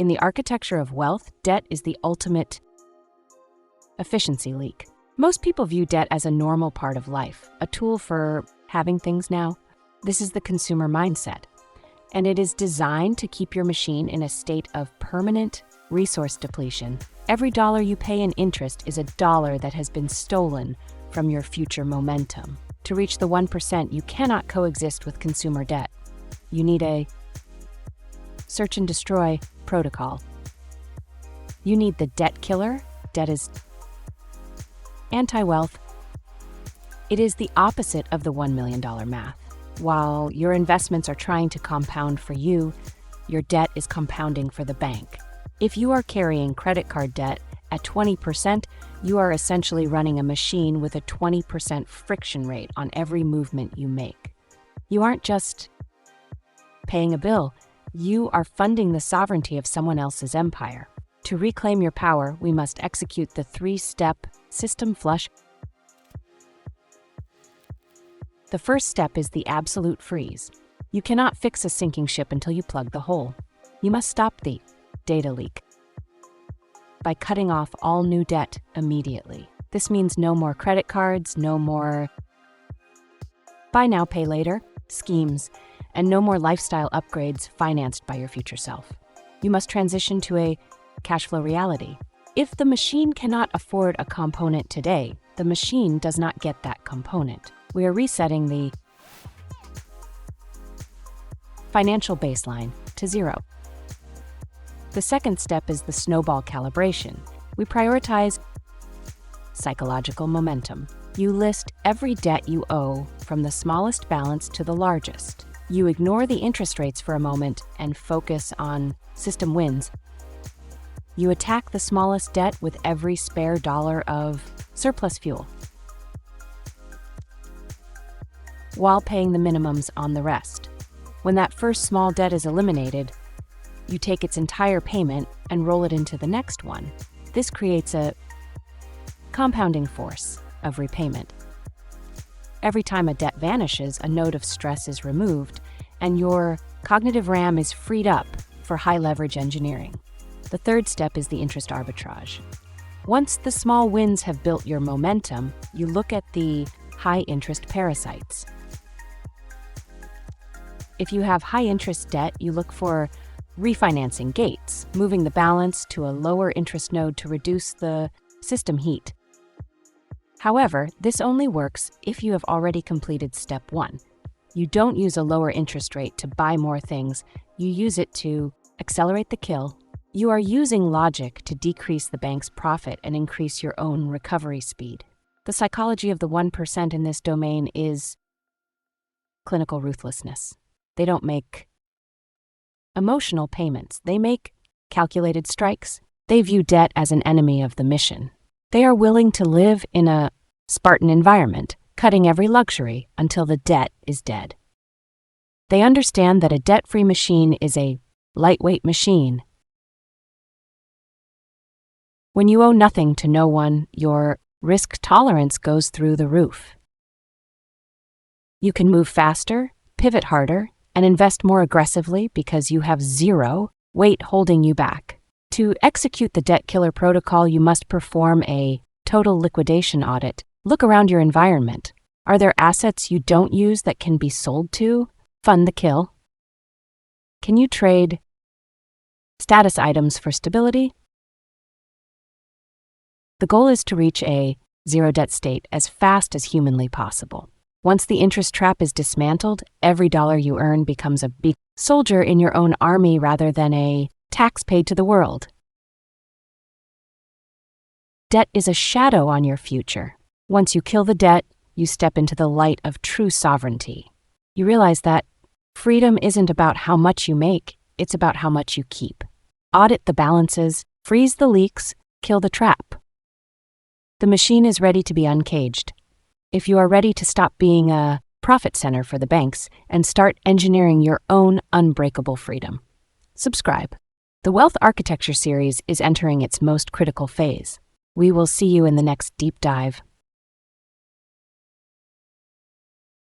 In the architecture of wealth, debt is the ultimate efficiency leak. Most people view debt as a normal part of life, a tool for having things now. This is the consumer mindset, and it is designed to keep your machine in a state of permanent resource depletion. Every dollar you pay in interest is a dollar that has been stolen from your future momentum. To reach the 1%, you cannot coexist with consumer debt. You need a search and destroy protocol. You need the debt killer. Debt is anti-wealth. It is the opposite of the $1 million math. While your investments are trying to compound for you, your debt is compounding for the bank. If you are carrying credit card debt at 20%, you are essentially running a machine with a 20% friction rate on every movement you make. You aren't just paying a bill, you are funding the sovereignty of someone else's empire. To reclaim your power, we must execute the 3-step system flush. The first step is the absolute freeze. You cannot fix a sinking ship until you plug the hole. You must stop the data leak by cutting off all new debt immediately. This means no more credit cards, no more buy now, pay later schemes, and no more lifestyle upgrades financed by your future self. You must transition to a cash flow reality. If the machine cannot afford a component today, the machine does not get that component. We are resetting the financial baseline to 0. The second step is the snowball calibration. We prioritize psychological momentum. You list every debt you owe from the smallest balance to the largest. You ignore the interest rates for a moment and focus on system wins. You attack the smallest debt with every spare dollar of surplus fuel, while paying the minimums on the rest. When that first small debt is eliminated, you take its entire payment and roll it into the next one. This creates a compounding force of repayment. Every time a debt vanishes, a node of stress is removed, and your cognitive RAM is freed up for high-leverage engineering. The third step is the interest arbitrage. Once the small wins have built your momentum, you look at the high-interest parasites. If you have high-interest debt, you look for refinancing gates, moving the balance to a lower interest node to reduce the system heat. However, this only works if you have already completed step 1. You don't use a lower interest rate to buy more things, you use it to accelerate the kill. You are using logic to decrease the bank's profit and increase your own recovery speed. The psychology of the 1% in this domain is clinical ruthlessness. They don't make emotional payments. They make calculated strikes. They view debt as an enemy of the mission. They are willing to live in a Spartan environment, cutting every luxury until the debt is dead. They understand that a debt-free machine is a lightweight machine. When you owe nothing to no one, your risk tolerance goes through the roof. You can move faster, pivot harder, and invest more aggressively because you have zero weight holding you back. To execute the debt killer protocol, you must perform a total liquidation audit. Look around your environment. Are there assets you don't use that can be sold to? Fund the kill. Can you trade status items for stability? The goal is to reach a zero debt state as fast as humanly possible. Once the interest trap is dismantled, every dollar you earn becomes a big soldier in your own army rather than a tax paid to the world. Debt is a shadow on your future. Once you kill the debt, you step into the light of true sovereignty. You realize that freedom isn't about how much you make, it's about how much you keep. Audit the balances, freeze the leaks, kill the trap. The machine is ready to be uncaged. If you are ready to stop being a profit center for the banks and start engineering your own unbreakable freedom, subscribe. The Wealth Architecture series is entering its most critical phase. We will see you in the next deep dive.